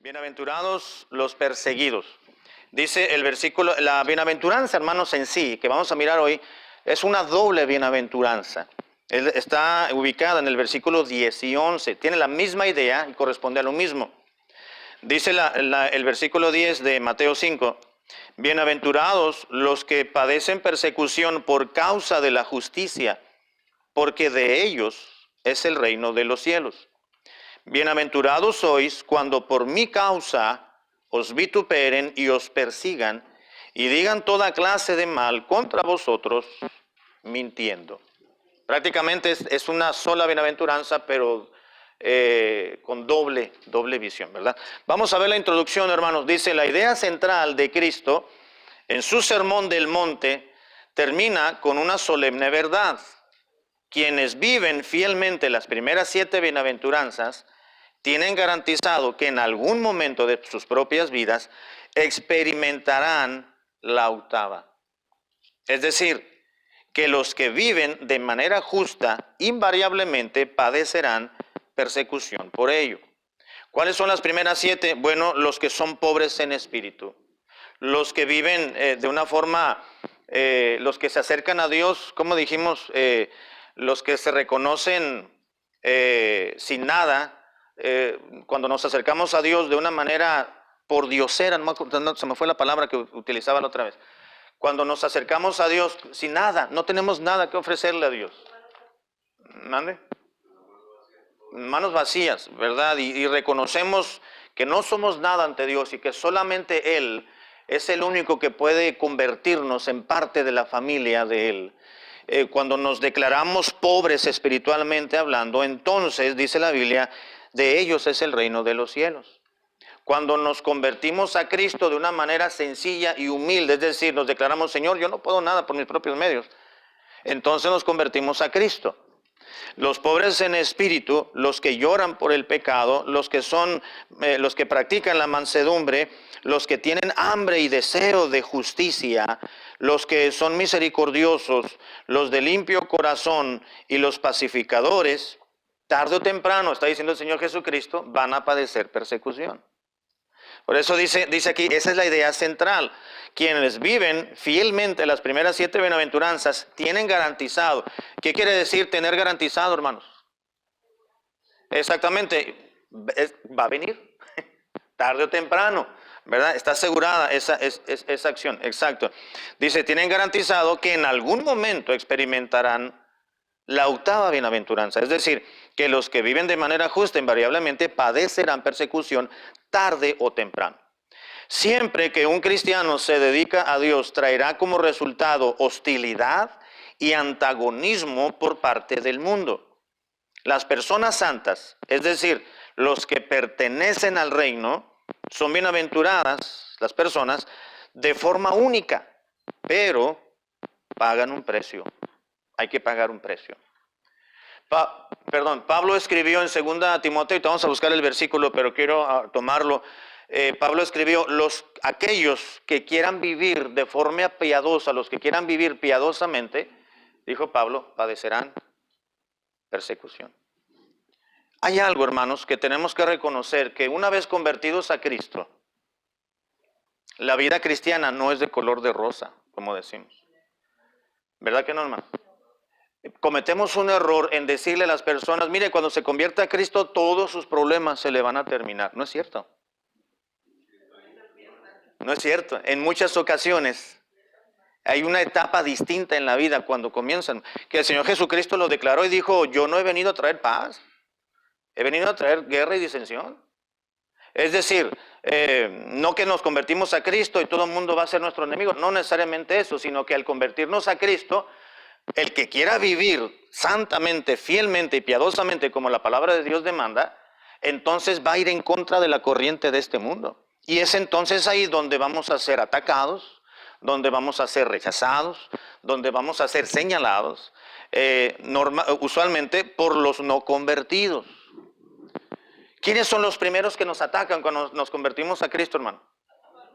Bienaventurados los perseguidos. Dice el versículo, la bienaventuranza, hermanos, en sí, que vamos a mirar hoy, es una doble bienaventuranza. Está ubicada en el versículo 10 y 11. Tiene la misma idea y corresponde a lo mismo. Dice el versículo 10 de Mateo 5. Bienaventurados los que padecen persecución por causa de la justicia, porque de ellos es el reino de los cielos. Bienaventurados sois cuando por mi causa os vituperen y os persigan y digan toda clase de mal contra vosotros, mintiendo. Prácticamente es una sola bienaventuranza, pero con doble visión, ¿verdad? Vamos a ver la introducción, hermanos. Dice, la idea central de Cristo en su sermón del monte termina con una solemne verdad. Quienes viven fielmente las primeras 7 bienaventuranzas tienen garantizado que en algún momento de sus propias vidas experimentarán la octava. Es decir, que los que viven de manera justa invariablemente padecerán persecución por ello. ¿Cuáles son las primeras 7? Bueno, los que son pobres en espíritu, los que viven de una forma, los que se acercan a Dios, como dijimos, los que se reconocen sin nada, cuando nos acercamos a Dios de una manera por diosera, se me fue la palabra que utilizaba la otra vez. Cuando nos acercamos a Dios sin nada, no tenemos nada que ofrecerle a Dios. ¿Mande? Manos vacías, ¿verdad? Y reconocemos que no somos nada ante Dios y que solamente Él es el único que puede convertirnos en parte de la familia de Él. Cuando nos declaramos pobres espiritualmente hablando, entonces, dice la Biblia, de ellos es el reino de los cielos. Cuando nos convertimos a Cristo de una manera sencilla y humilde, es decir, nos declaramos, Señor, yo no puedo nada por mis propios medios, entonces nos convertimos a Cristo. Los pobres en espíritu, los que lloran por el pecado, los que practican la mansedumbre, los que tienen hambre y deseo de justicia, los que son misericordiosos, los de limpio corazón y los pacificadores, tarde o temprano, está diciendo el Señor Jesucristo, van a padecer persecución. Por eso dice aquí, esa es la idea central. Quienes viven fielmente las primeras 7 bienaventuranzas tienen garantizado. ¿Qué quiere decir tener garantizado, hermanos? Exactamente, va a venir, tarde o temprano, ¿verdad? Está asegurada esa acción, exacto. Dice, tienen garantizado que en algún momento experimentarán la octava bienaventuranza, es decir, que los que viven de manera justa invariablemente padecerán persecución tarde o temprano. Siempre que un cristiano se dedica a Dios, traerá como resultado hostilidad y antagonismo por parte del mundo. Las personas santas, es decir, los que pertenecen al reino, son bienaventuradas las personas de forma única, pero pagan un precio. Hay que pagar un precio. Pablo escribió en 2 Timoteo, y vamos a buscar el versículo, pero quiero tomarlo. Pablo escribió, aquellos que quieran vivir de forma piadosa, los que quieran vivir piadosamente, dijo Pablo, padecerán persecución. Hay algo, hermanos, que tenemos que reconocer, que una vez convertidos a Cristo, la vida cristiana no es de color de rosa, como decimos. ¿Verdad que no, hermano? Cometemos un error en decirle a las personas, mire, cuando se convierta a Cristo, todos sus problemas se le van a terminar. No es cierto. No es cierto. En muchas ocasiones hay una etapa distinta en la vida cuando comienzan. Que el Señor Jesucristo lo declaró y dijo, yo no he venido a traer paz. He venido a traer guerra y disensión. Es decir, no que nos convertimos a Cristo y todo el mundo va a ser nuestro enemigo. No necesariamente eso, sino que al convertirnos a Cristo, el que quiera vivir santamente, fielmente y piadosamente como la palabra de Dios demanda, entonces va a ir en contra de la corriente de este mundo. Y es entonces ahí donde vamos a ser atacados, donde vamos a ser rechazados, donde vamos a ser señalados, usualmente por los no convertidos. ¿Quiénes son los primeros que nos atacan cuando nos convertimos a Cristo, hermano?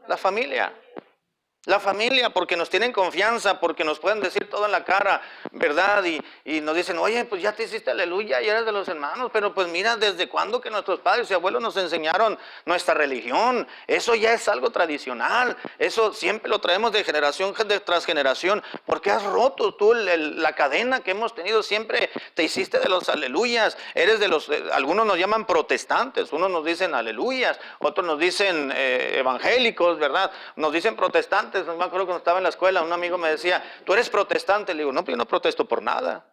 La familia. La familia, porque nos tienen confianza, porque nos pueden decir todo en la cara, ¿verdad? Y nos dicen, oye, pues ya te hiciste aleluya, ya eres de los hermanos, pero pues mira, ¿desde cuándo que nuestros padres y abuelos nos enseñaron nuestra religión? Eso ya es algo tradicional, eso siempre lo traemos de generación tras generación, porque has roto tú la cadena que hemos tenido, siempre te hiciste de los aleluyas, eres de los, algunos nos llaman protestantes, unos nos dicen aleluyas, otros nos dicen evangélicos, ¿verdad? Nos dicen protestantes. No me acuerdo cuando estaba en la escuela, un amigo me decía, ¿tú eres protestante? Le digo, no, yo no protesto por nada.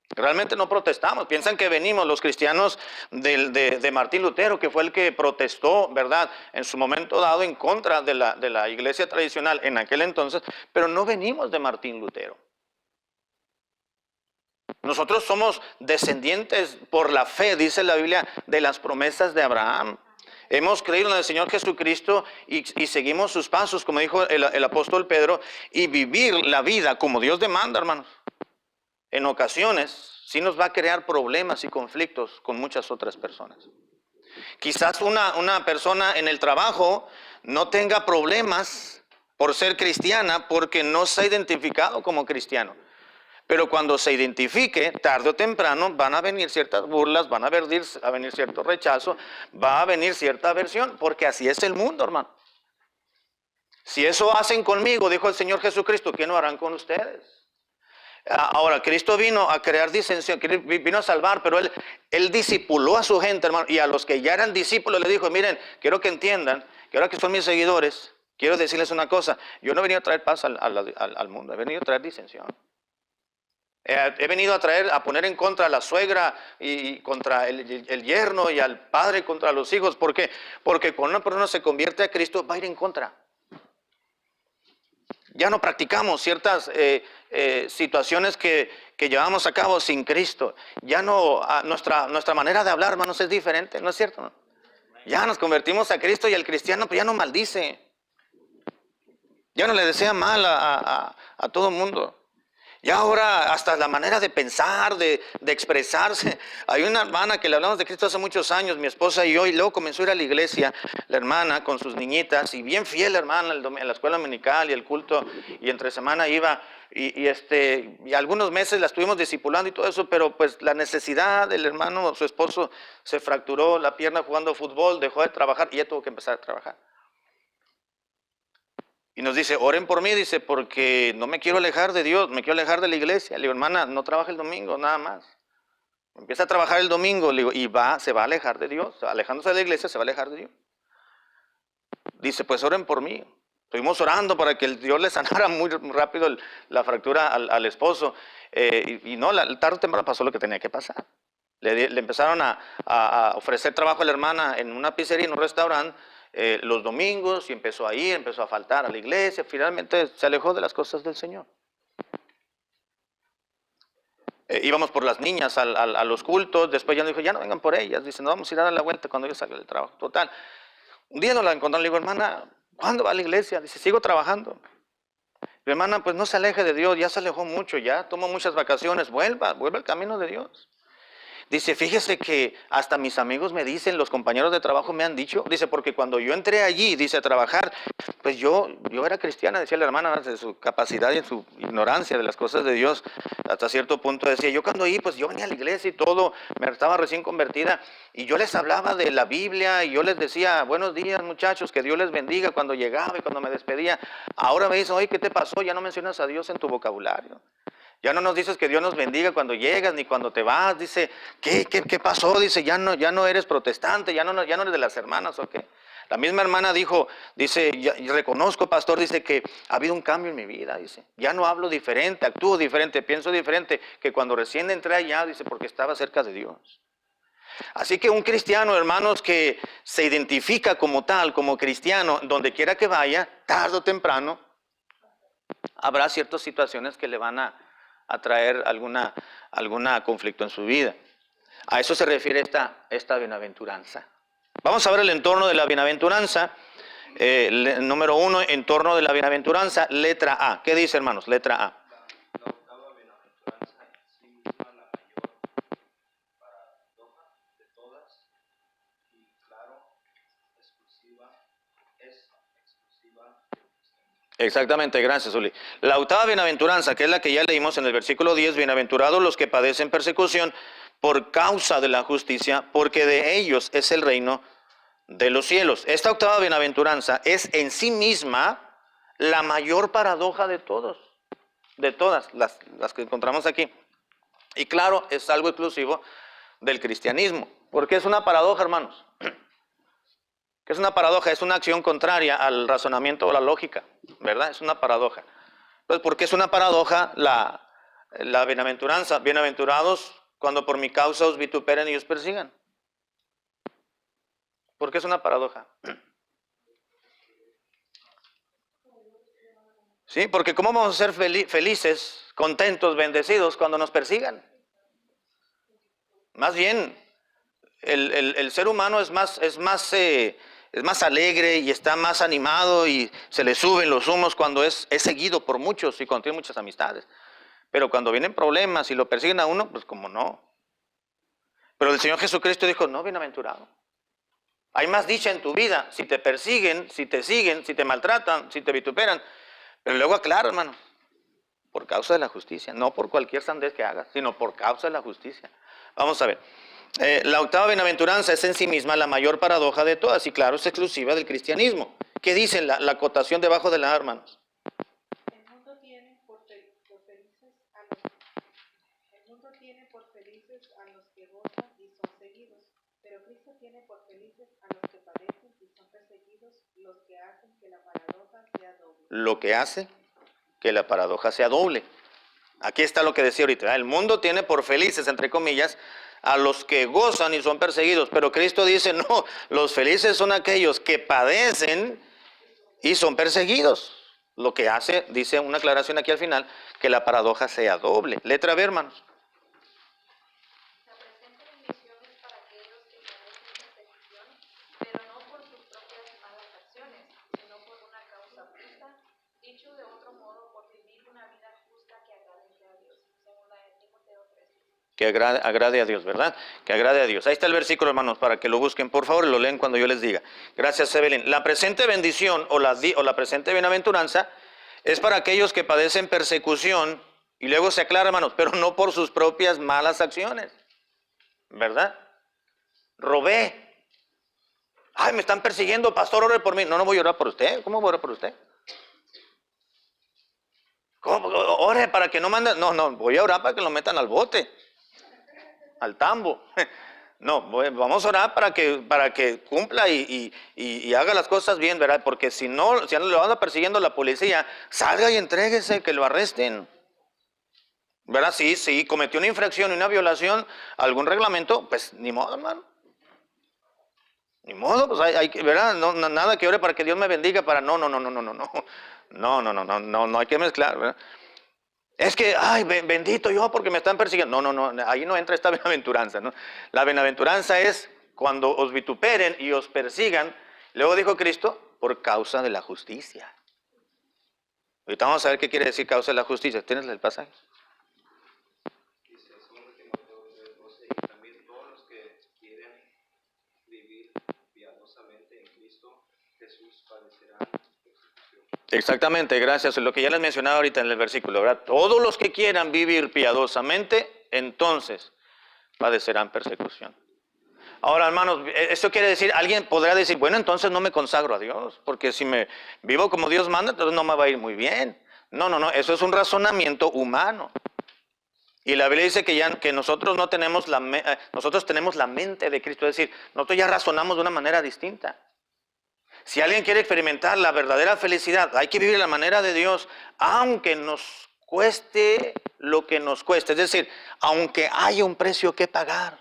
Realmente no protestamos. Piensan que venimos los cristianos de Martín Lutero, que fue el que protestó, ¿verdad? En su momento dado en contra de la iglesia tradicional en aquel entonces, pero no venimos de Martín Lutero. Nosotros somos descendientes por la fe, dice la Biblia, de las promesas de Abraham. Hemos creído en el Señor Jesucristo y seguimos sus pasos, como dijo el apóstol Pedro, y vivir la vida como Dios demanda, hermanos. En ocasiones sí nos va a crear problemas y conflictos con muchas otras personas. Quizás una persona en el trabajo no tenga problemas por ser cristiana porque no se ha identificado como cristiano. Pero cuando se identifique, tarde o temprano, van a venir ciertas burlas, van a venir cierto rechazo, va a venir cierta aversión, porque así es el mundo, hermano. Si eso hacen conmigo, dijo el Señor Jesucristo, ¿qué no harán con ustedes? Ahora, Cristo vino a crear disensión, vino a salvar, pero Él discipuló a su gente, hermano, y a los que ya eran discípulos le dijo, miren, quiero que entiendan, que ahora que son mis seguidores, quiero decirles una cosa, yo no he venido a traer paz al mundo, he venido a traer disensión. He venido a poner en contra a la suegra y contra el yerno y al padre contra los hijos. ¿Por qué? Porque cuando una persona se convierte a Cristo va a ir en contra. Ya no practicamos ciertas situaciones que llevamos a cabo sin Cristo. Ya no, nuestra manera de hablar, hermanos, es diferente, ¿no es cierto? ¿No? Ya nos convertimos a Cristo y el cristiano pues ya no maldice. Ya no le desea mal a todo el mundo. Y ahora hasta la manera de pensar, de expresarse. Hay una hermana que le hablamos de Cristo hace muchos años, mi esposa y yo, y luego comenzó a ir a la iglesia, la hermana con sus niñitas, y bien fiel la hermana en la escuela dominical y el culto, y entre semana iba, y algunos meses la estuvimos discipulando y todo eso, pero pues la necesidad del hermano, su esposo, se fracturó la pierna jugando fútbol, dejó de trabajar y ya tuvo que empezar a trabajar. Y nos dice, oren por mí, dice, porque no me quiero alejar de Dios, me quiero alejar de la iglesia. Le digo, hermana, no trabaja el domingo, nada más. Empieza a trabajar el domingo, le digo, y se va a alejar de Dios. Alejándose de la iglesia, se va a alejar de Dios. Dice, pues oren por mí. Estuvimos orando para que Dios le sanara muy rápido la fractura al esposo. Y no, tarde o temprano pasó lo que tenía que pasar. Le empezaron a ofrecer trabajo a la hermana en una pizzería, en un restaurante, los domingos, y empezó a ir, empezó a faltar a la iglesia, finalmente se alejó de las cosas del Señor. Íbamos por las niñas a los cultos, después ya nos dijo, ya no vengan por ellas, dice, no vamos a ir a dar la vuelta cuando yo salga del trabajo. Total, un día nos la encontramos, le digo, hermana, ¿cuándo va a la iglesia? Dice, sigo trabajando. Mi hermana, pues no se aleje de Dios, ya se alejó mucho, ya tomó muchas vacaciones, vuelva al camino de Dios. Dice, fíjese que hasta mis amigos me dicen, los compañeros de trabajo me han dicho, dice, porque cuando yo entré allí, dice, a trabajar, pues yo era cristiana, decía la hermana, de su capacidad y en su ignorancia de las cosas de Dios, hasta cierto punto decía, yo cuando ahí, pues yo venía a la iglesia y todo, me estaba recién convertida, y yo les hablaba de la Biblia, y yo les decía, buenos días muchachos, que Dios les bendiga cuando llegaba y cuando me despedía. Ahora me dicen, oye, ¿qué te pasó? Ya no mencionas a Dios en tu vocabulario. Ya no nos dices que Dios nos bendiga cuando llegas ni cuando te vas. Dice, ¿qué pasó? Dice, ya no eres protestante, ya no eres de las hermanas, ¿o qué? La misma hermana dice, reconozco, pastor, dice que ha habido un cambio en mi vida, dice. Ya no hablo diferente, actúo diferente, pienso diferente que cuando recién entré allá, dice, porque estaba cerca de Dios. Así que un cristiano, hermanos, que se identifica como tal, como cristiano, donde quiera que vaya, tarde o temprano, habrá ciertas situaciones que le van a traer alguna conflicto en su vida. A eso se refiere esta bienaventuranza. Vamos a ver el entorno de la bienaventuranza. Número 1, entorno de la bienaventuranza, letra A. ¿Qué dice, hermanos? Letra A. La octava bienaventuranza en sí misma la mayor paradoja de todas y claro, exclusiva del cristianismo. Exactamente, gracias, Uli. La octava bienaventuranza, que es la que ya leímos en el versículo 10, bienaventurados los que padecen persecución por causa de la justicia, porque de ellos es el reino de los cielos. Esta octava bienaventuranza es en sí misma la mayor paradoja de todos, de todas las que encontramos aquí. Y claro, es algo exclusivo del cristianismo. ¿Por qué es una paradoja, hermanos? ¿Qué es una paradoja? Es una acción contraria al razonamiento o la lógica, ¿verdad? Es una paradoja. Entonces, ¿por qué es una paradoja la bienaventuranza? Bienaventurados cuando por mi causa os vituperen y os persigan. ¿Por qué es una paradoja? Sí, porque ¿cómo vamos a ser felices, contentos, bendecidos cuando nos persigan? Más bien, el ser humano es más alegre y está más animado y se le suben los humos cuando es seguido por muchos y cuando tiene muchas amistades. Pero cuando vienen problemas y lo persiguen a uno, pues como no. Pero el Señor Jesucristo dijo, no, bienaventurado. Hay más dicha en tu vida si te persiguen, si te siguen, si te maltratan, si te vituperan. Pero luego aclaro, hermano, por causa de la justicia, no por cualquier sandez que hagas, sino por causa de la justicia. Vamos a ver. La octava bienaventuranza es en sí misma la mayor paradoja de todas y claro, es exclusiva del cristianismo. ¿Qué dice la acotación debajo de la, hermanos? El mundo tiene por felices a los que gozan y son seguidos, pero Cristo tiene por felices a los que padecen y son perseguidos, los que hacen que la paradoja sea doble. Lo que hace que la paradoja sea doble. Aquí está lo que decía ahorita. El mundo tiene por felices, entre comillas, a los que gozan y son perseguidos. Pero Cristo dice, no, los felices son aquellos que padecen y son perseguidos. Lo que hace, dice una aclaración aquí al final, que la paradoja sea doble. Letra B, hermanos. La presente bendición es para aquellos que padecen persecución, pero no por sus propias malas acciones, sino por una causa justa, dicho de otro modo, por vivir una vida justa que agrade a Dios, según la de Timoteo 3. Que agrade a Dios, ¿verdad? Que agrade a Dios. Ahí está el versículo, hermanos, para que lo busquen, por favor, y lo leen cuando yo les diga. Gracias, Evelyn. La presente bendición o la presente bienaventuranza es para aquellos que padecen persecución, y luego se aclara, hermanos, pero no por sus propias malas acciones, ¿verdad? Robé. Ay, me están persiguiendo, pastor, ore por mí. No, no voy a orar por usted. ¿Cómo voy a orar por usted? ¿Cómo? Ore para que no manden. No, voy a orar para que lo metan al bote, al tambo. No, vamos a orar para que cumpla y haga las cosas bien, ¿verdad? Porque si no lo anda persiguiendo la policía, salga y entréguese, que lo arresten. ¿Verdad? Sí, cometió una infracción y una violación a algún reglamento, pues ni modo, hermano. Ni modo, pues hay ¿verdad? No, nada que ore para que Dios me bendiga para no hay que mezclar, ¿verdad? Es que, ay, bendito yo porque me están persiguiendo. No, ahí no entra esta bienaventuranza, ¿no? La bienaventuranza es cuando os vituperen y os persigan, luego dijo Cristo, por causa de la justicia. Ahorita vamos a ver qué quiere decir causa de la justicia. ¿Tienes el pasaje? Dice 2 Timoteo 3:12, y también todos los que quieren vivir piadosamente en Cristo Jesús padecerán persecución. Exactamente, gracias. Lo que ya les mencionaba ahorita en el versículo, ¿verdad? Todos los que quieran vivir piadosamente, entonces padecerán persecución. Ahora, hermanos, esto quiere decir, alguien podrá decir, bueno, entonces no me consagro a Dios, porque si me vivo como Dios manda, entonces no me va a ir muy bien. No, eso es un razonamiento humano. Y la Biblia dice que nosotros no tenemos nosotros tenemos la mente de Cristo, es decir, nosotros ya razonamos de una manera distinta. Si alguien quiere experimentar la verdadera felicidad, hay que vivir de la manera de Dios, aunque nos cueste lo que nos cueste. Es decir, aunque haya un precio que pagar.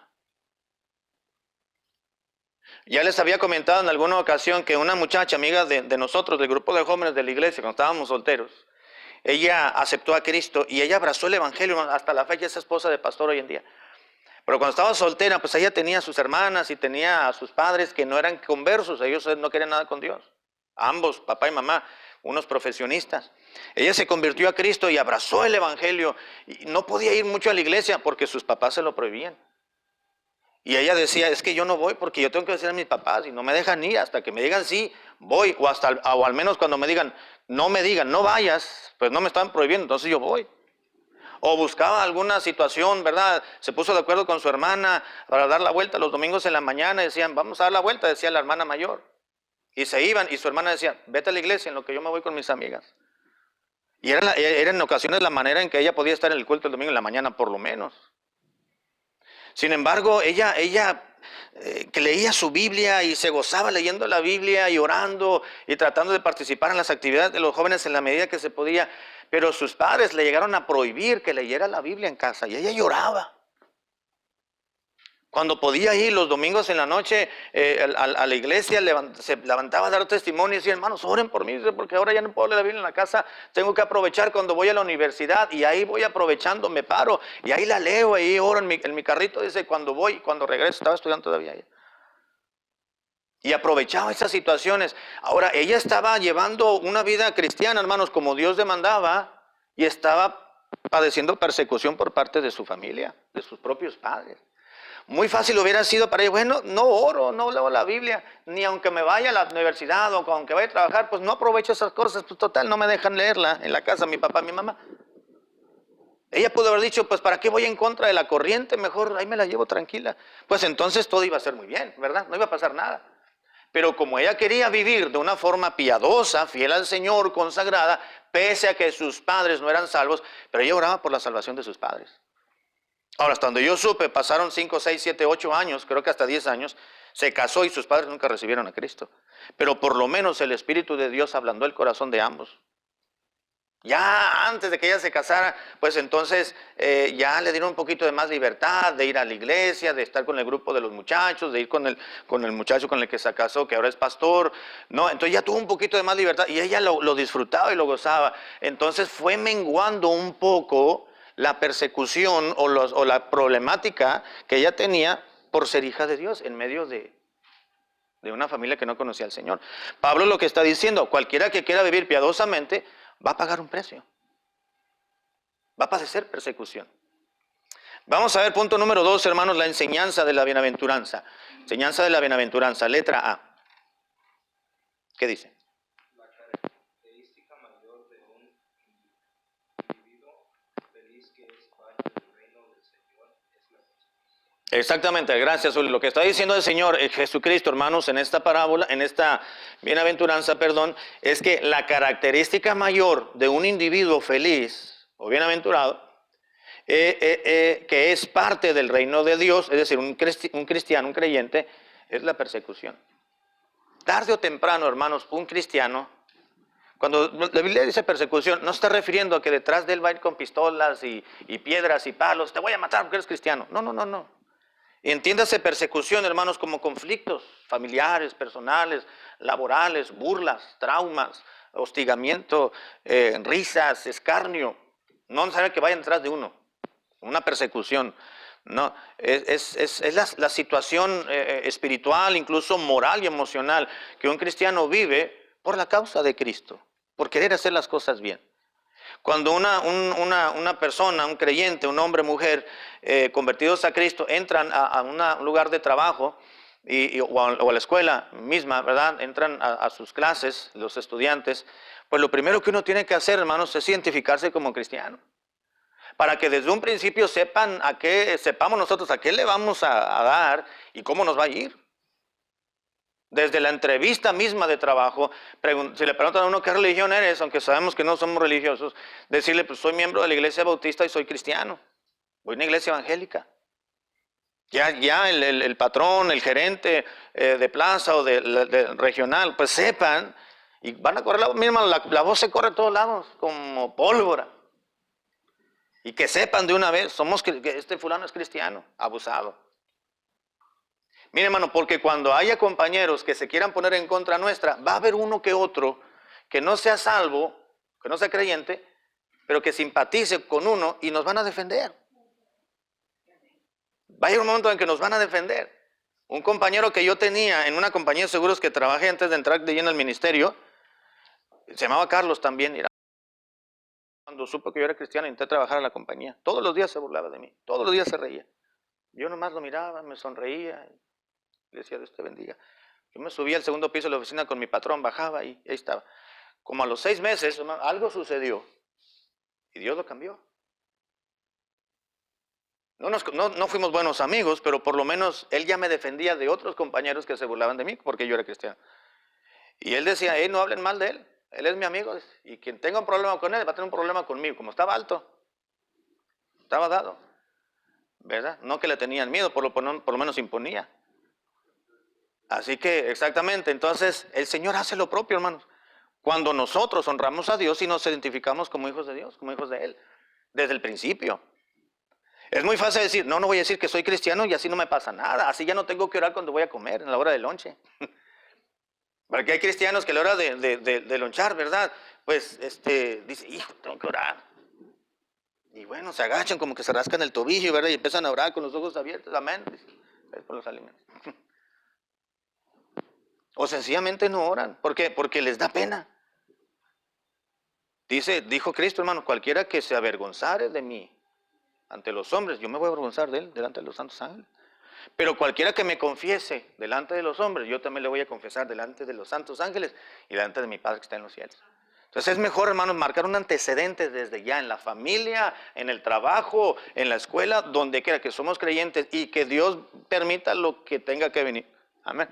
Ya les había comentado en alguna ocasión que una muchacha amiga de nosotros, del grupo de jóvenes de la iglesia, cuando estábamos solteros, ella aceptó a Cristo y ella abrazó el evangelio, hasta la fecha es esposa de pastor hoy en día. Pero cuando estaba soltera, pues ella tenía a sus hermanas y tenía a sus padres que no eran conversos, ellos no querían nada con Dios. Ambos, papá y mamá, unos profesionistas. Ella se convirtió a Cristo y abrazó el evangelio y no podía ir mucho a la iglesia porque sus papás se lo prohibían. Y ella decía, es que yo no voy porque yo tengo que decir a mis papás y no me dejan ir. Hasta que me digan sí, voy. O al menos cuando me digan, no vayas, pues no me están prohibiendo, entonces yo voy. O buscaba alguna situación, ¿verdad? Se puso de acuerdo con su hermana para dar la vuelta los domingos en la mañana. Decían, vamos a dar la vuelta, decía la hermana mayor. Y se iban y su hermana decía, vete a la iglesia en lo que yo me voy con mis amigas. Y era en ocasiones la manera en que ella podía estar en el culto el domingo en la mañana, por lo menos. Sin embargo, ella que leía su Biblia y se gozaba leyendo la Biblia y orando y tratando de participar en las actividades de los jóvenes en la medida que se podía. Pero sus padres le llegaron a prohibir que leyera la Biblia en casa y ella lloraba. Cuando podía ir los domingos en la noche a la iglesia, se levantaba a dar testimonio y decía, hermanos, oren por mí, porque ahora ya no puedo leer la Biblia en la casa, tengo que aprovechar cuando voy a la universidad, y ahí voy aprovechando, me paro, y ahí la leo, ahí oro en mi carrito, dice, cuando voy, cuando regreso, estaba estudiando todavía ella. Y aprovechaba esas situaciones. Ahora, ella estaba llevando una vida cristiana, hermanos, como Dios demandaba, y estaba padeciendo persecución por parte de su familia, de sus propios padres. Muy fácil hubiera sido para ella, bueno, no oro, no leo la Biblia, ni aunque me vaya a la universidad o aunque vaya a trabajar, pues no aprovecho esas cosas, pues total, no me dejan leerla en la casa, mi papá, mi mamá. Ella pudo haber dicho, pues ¿para qué voy en contra de la corriente? Mejor ahí me la llevo tranquila. Pues entonces todo iba a ser muy bien, ¿verdad? No iba a pasar nada. Pero como ella quería vivir de una forma piadosa, fiel al Señor, consagrada, pese a que sus padres no eran salvos, pero ella oraba por la salvación de sus padres. Ahora, hasta donde yo supe, pasaron 5, 6, 7, 8 años, creo que hasta 10 años, se casó y sus padres nunca recibieron a Cristo. Pero por lo menos el Espíritu de Dios ablandó el corazón de ambos. Ya antes de que ella se casara, pues entonces ya le dieron un poquito de más libertad, de ir a la iglesia, de estar con el grupo de los muchachos, de ir con el muchacho con el que se casó, que ahora es pastor. No, entonces ya tuvo un poquito de más libertad y ella lo disfrutaba y lo gozaba. Entonces fue menguando un poco la persecución o la problemática que ella tenía por ser hija de Dios en medio de una familia que no conocía al Señor. Pablo lo que está diciendo, cualquiera que quiera vivir piadosamente va a pagar un precio, va a padecer persecución. Vamos a ver punto número 2, hermanos, la enseñanza de la bienaventuranza. Enseñanza de la bienaventuranza, letra A. ¿Qué dice? La característica mayor de un individuo feliz que es parte del reino del Señor es la persecución. Exactamente, gracias, Uli. Lo que está diciendo el Señor Jesucristo, hermanos, en esta parábola, en esta bienaventuranza, es que la característica mayor de un individuo feliz o bienaventurado, que es parte del reino de Dios, es decir, un cristiano, un creyente, es la persecución. Tarde o temprano, hermanos, un cristiano, cuando la Biblia dice persecución, no se está refiriendo a que detrás de él va a ir con pistolas y piedras y palos, te voy a matar porque eres cristiano. No, no, no, no. Entiéndase persecución, hermanos, como conflictos familiares, personales, laborales, burlas, traumas, hostigamiento, risas, escarnio. No necesario que vayan detrás de uno. Una persecución. No, es la situación espiritual, incluso moral y emocional que un cristiano vive por la causa de Cristo, por querer hacer las cosas bien. Cuando una persona, un creyente, un hombre, mujer, convertidos a Cristo, entran a un lugar de trabajo o a la escuela misma, ¿verdad? Entran a sus clases, los estudiantes, pues lo primero que uno tiene que hacer, hermanos, es identificarse como cristiano. Para que desde un principio sepamos nosotros a qué le vamos a dar y cómo nos va a ir. Desde la entrevista misma de trabajo, si le preguntan a uno qué religión eres, aunque sabemos que no somos religiosos, decirle, pues soy miembro de la iglesia bautista y soy cristiano. Voy a una iglesia evangélica. Ya el patrón, el gerente de plaza o de regional, pues sepan, y van a correr la voz se corre a todos lados, como pólvora. Y que sepan de una vez, que este fulano es cristiano, abusado. Mire, hermano, porque cuando haya compañeros que se quieran poner en contra nuestra, va a haber uno que otro que no sea salvo, que no sea creyente, pero que simpatice con uno y nos van a defender. Va a llegar un momento en que nos van a defender. Un compañero que yo tenía en una compañía de seguros que trabajé antes de entrar de lleno al ministerio, se llamaba Carlos también. Cuando supo que yo era cristiano, intenté trabajar en la compañía. Todos los días se burlaba de mí, todos los días se reía. Yo nomás lo miraba, me sonreía, le decía, Dios te bendiga. Yo me subía al segundo piso de la oficina con mi patrón, bajaba y ahí estaba. Como a los 6 meses, hermano, algo sucedió y Dios lo cambió. No fuimos buenos amigos, pero por lo menos él ya me defendía de otros compañeros que se burlaban de mí porque yo era cristiano. Y él decía, no hablen mal de él, él es mi amigo, y quien tenga un problema con él va a tener un problema conmigo. Como estaba alto, estaba dado, ¿verdad? No que le tenían miedo, por lo menos imponía. Así que, exactamente, entonces el Señor hace lo propio, hermanos. Cuando nosotros honramos a Dios y nos identificamos como hijos de Dios, como hijos de Él, desde el principio. Es muy fácil decir, no voy a decir que soy cristiano y así no me pasa nada. Así ya no tengo que orar cuando voy a comer, en la hora del lonche. Porque hay cristianos que a la hora de lonchar, ¿verdad? Pues, dice, hijo, tengo que orar. Y bueno, se agachan como que se rascan el tobillo, ¿verdad? Y empiezan a orar con los ojos abiertos, amén. Es por los alimentos. O sencillamente no oran. ¿Por qué? Porque les da pena. Dijo Cristo, hermano, cualquiera que se avergonzare de mí ante los hombres, yo me voy a avergonzar de él delante de los santos ángeles. Pero cualquiera que me confiese delante de los hombres, yo también le voy a confesar delante de los santos ángeles y delante de mi Padre que está en los cielos. Entonces es mejor, hermanos, marcar un antecedente desde ya en la familia, en el trabajo, en la escuela, donde quiera que somos creyentes y que Dios permita lo que tenga que venir. Amén.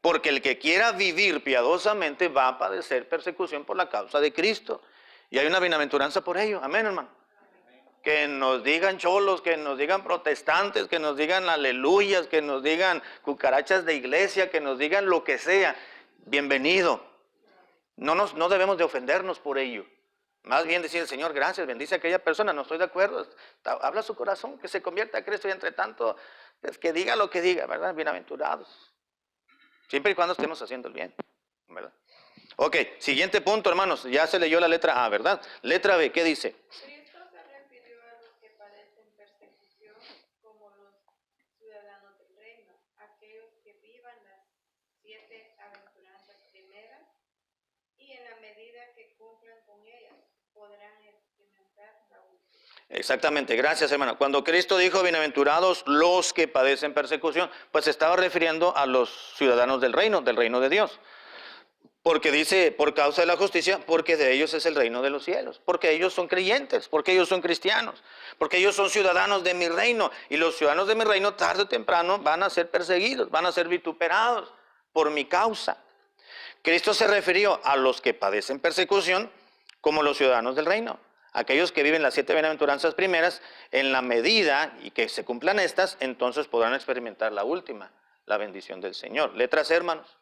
Porque el que quiera vivir piadosamente va a padecer persecución por la causa de Cristo. Y hay una bienaventuranza por ello. Amén, hermano. Que nos digan cholos, que nos digan protestantes, que nos digan aleluyas, que nos digan cucarachas de iglesia, que nos digan lo que sea. Bienvenido. No debemos de ofendernos por ello. Más bien decir, el Señor, gracias, bendice a aquella persona, no estoy de acuerdo. Habla su corazón, que se convierta a Cristo y entre tanto, pues, que diga lo que diga, ¿verdad? Bienaventurados. Siempre y cuando estemos haciendo el bien, ¿verdad? Ok, siguiente punto, hermanos. Ya se leyó la letra A, ¿verdad? Letra B, ¿qué dice? Cristo se refirió a los que padecen persecución como los ciudadanos del reino, aquellos que vivan las 7 aventuranzas primeras y en la medida que cumplan con ellas podrán experimentar la última. Exactamente, gracias, hermano. Cuando Cristo dijo bienaventurados los que padecen persecución, pues se estaba refiriendo a los ciudadanos del reino de Dios. Porque dice, por causa de la justicia, porque de ellos es el reino de los cielos. Porque ellos son creyentes, porque ellos son cristianos, porque ellos son ciudadanos de mi reino. Y los ciudadanos de mi reino, tarde o temprano, van a ser perseguidos, van a ser vituperados por mi causa. Cristo se refirió a los que padecen persecución como los ciudadanos del reino. Aquellos que viven las 7 bienaventuranzas primeras, en la medida y que se cumplan estas, entonces podrán experimentar la última, la bendición del Señor. Letra C, hermanos.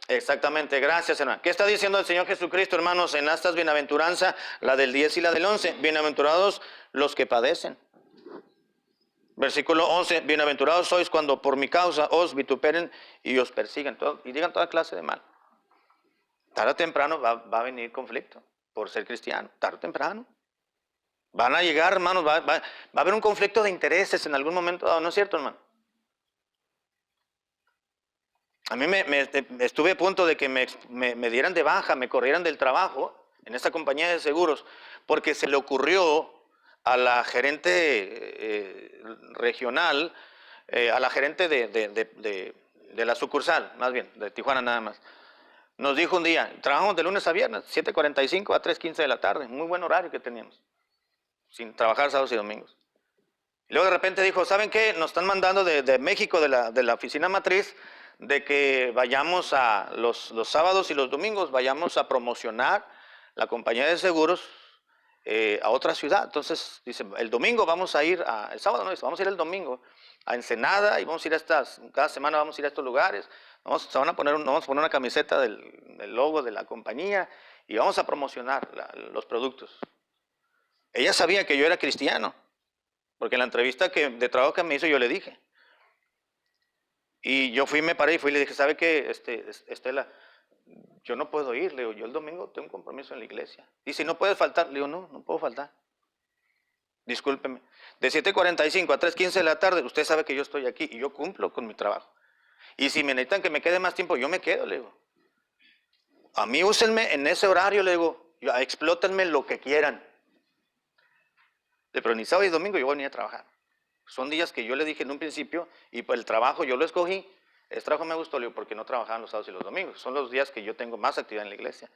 Exactamente, gracias, hermano. ¿Qué está diciendo el Señor Jesucristo, hermanos, en estas bienaventuranzas, la del 10 y la del 11? Bienaventurados los que padecen. Versículo 11, bienaventurados sois cuando por mi causa os vituperen y os persigan y digan toda clase de mal. Tarde o temprano va a venir conflicto por ser cristiano, tarde o temprano. Van a llegar, hermanos, va a haber un conflicto de intereses en algún momento dado, ¿no es cierto, hermano? A mí estuve a punto de que me dieran de baja, me corrieran del trabajo en esta compañía de seguros, porque se le ocurrió a la gerente regional, a la gerente de la sucursal, más bien, de Tijuana nada más. Nos dijo un día, trabajamos de lunes a viernes, 7:45 a 3:15 de la tarde, muy buen horario que teníamos, sin trabajar sábados y domingos. Y luego de repente dijo, ¿saben qué? Nos están mandando de México, de la oficina matriz, de que vayamos a los sábados y los domingos, vayamos a promocionar la compañía de seguros a otra ciudad. Entonces, dice, el domingo vamos a ir, el sábado no, vamos a ir el domingo a Ensenada y vamos a ir cada semana vamos a ir a estos lugares, vamos a poner una camiseta del logo de la compañía y vamos a promocionar los productos. Ella sabía que yo era cristiano, porque en la entrevista de trabajo que me hizo yo le dije. Y yo me paré y le dije, ¿sabe qué, Estela? Yo no puedo ir, le digo, yo el domingo tengo un compromiso en la iglesia. Dice, ¿no puedes faltar? Le digo, no puedo faltar. Discúlpeme. De 7:45 a 3:15 de la tarde, usted sabe que yo estoy aquí y yo cumplo con mi trabajo. Y si me necesitan que me quede más tiempo, yo me quedo, le digo. A mí úsenme en ese horario, le digo, explótenme lo que quieran. Pero ni sábado y domingo yo voy a venir a trabajar. Son días que yo le dije en un principio, y pues el trabajo yo lo escogí. Este trabajo me gustó, le digo, porque no trabajaban los sábados y los domingos. Son los días que yo tengo más actividad en la iglesia.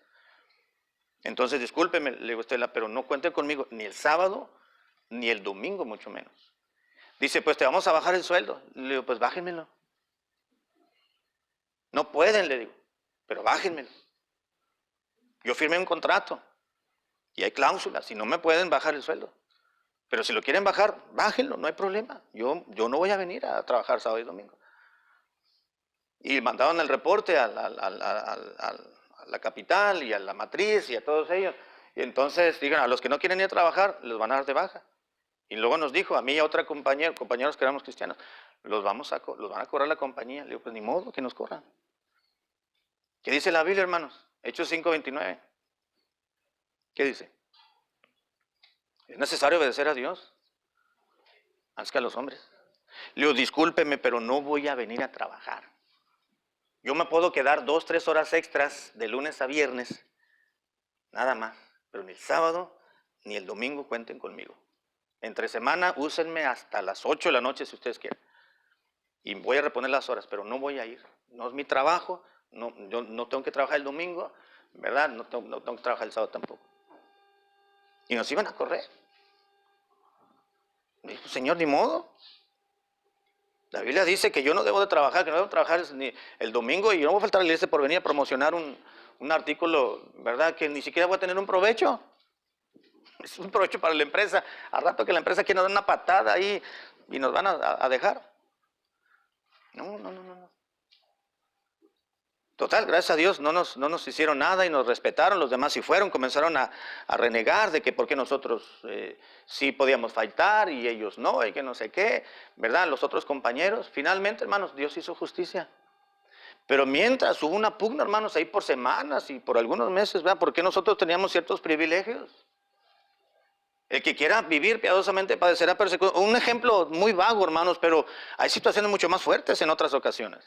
Entonces, discúlpeme, le digo, Estela, pero no cuente conmigo ni el sábado ni el domingo, mucho menos. Dice, pues te vamos a bajar el sueldo. Le digo, pues bájenmelo. No pueden, le digo, pero bájenmelo. Yo firmé un contrato y hay cláusulas, y no me pueden bajar el sueldo. Pero si lo quieren bajar, bájenlo, no hay problema. Yo no voy a venir a trabajar sábado y domingo. Y mandaban el reporte a la capital y a la matriz y a todos ellos. Y entonces, digan, a los que no quieren ir a trabajar, los van a dar de baja. Y luego nos dijo, a mí y a otra compañeros que éramos cristianos, los van a cobrar la compañía. Le digo, pues ni modo que nos corran. ¿Qué dice la Biblia, hermanos? Hechos 5:29. ¿Qué dice? Es necesario obedecer a Dios antes que a los hombres. Le digo, discúlpeme, pero no voy a venir a trabajar. Yo me puedo quedar 2, 3 horas extras de lunes a viernes, nada más. Pero ni el sábado ni el domingo cuenten conmigo. Entre semana, úsenme hasta las 8 de la noche si ustedes quieren. Y voy a reponer las horas, pero no voy a ir. No es mi trabajo, yo no tengo que trabajar el domingo, ¿verdad? No tengo que trabajar el sábado tampoco. Y nos iban a correr. Dijo, Señor, ni modo. La Biblia dice que yo no debo de trabajar, que no debo trabajar ni el domingo, y yo no voy a faltar a la iglesia por venir a promocionar un artículo, ¿verdad? Que ni siquiera voy a tener un provecho. Es un provecho para la empresa. Al rato que la empresa quiere nos dar una patada ahí y nos van a dejar. No. Total, gracias a Dios no nos hicieron nada y nos respetaron. Los demás sí fueron, comenzaron a renegar de que por qué nosotros sí podíamos faltar y ellos no, y que no sé qué, ¿verdad? Los otros compañeros. Finalmente, hermanos, Dios hizo justicia. Pero mientras hubo una pugna, hermanos, ahí por semanas y por algunos meses, ¿verdad? ¿Por qué nosotros teníamos ciertos privilegios? El que quiera vivir piadosamente padecerá persecución. Un ejemplo muy vago, hermanos, pero hay situaciones mucho más fuertes en otras ocasiones.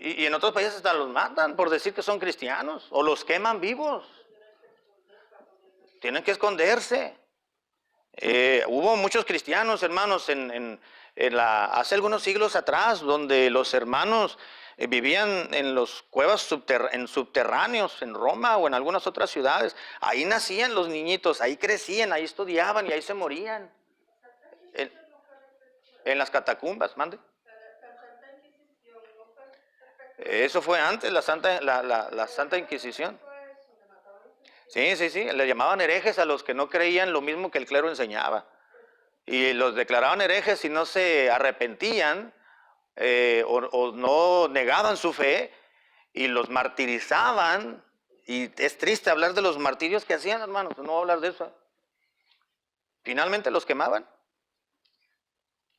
Y en otros países hasta los matan por decir que son cristianos, o los queman vivos. Tienen que esconderse. Hubo muchos cristianos, hermanos, hace algunos siglos atrás, donde los hermanos vivían en las cuevas subterráneos, en Roma o en algunas otras ciudades. Ahí nacían los niñitos, ahí crecían, ahí estudiaban y ahí se morían. En las catacumbas, mande. Eso fue antes, la Santa Inquisición. Sí, le llamaban herejes a los que no creían lo mismo que el clero enseñaba. Y los declaraban herejes si no se arrepentían o no negaban su fe, y los martirizaban. Y es triste hablar de los martirios que hacían, hermanos, no voy a hablar de eso. Finalmente los quemaban.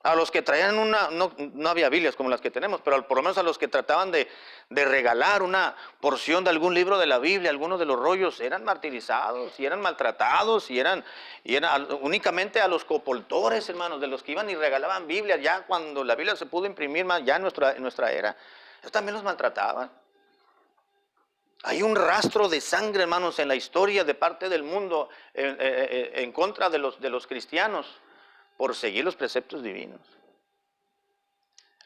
A los que traían no había Biblias como las que tenemos, pero por lo menos a los que trataban de regalar una porción de algún libro de la Biblia, algunos de los rollos, eran martirizados y eran maltratados, y eran únicamente a los copoltores, hermanos, de los que iban y regalaban Biblias, ya cuando la Biblia se pudo imprimir más, ya en nuestra era, ellos también los maltrataban. Hay un rastro de sangre, hermanos, en la historia de parte del mundo en contra de los cristianos, por seguir los preceptos divinos.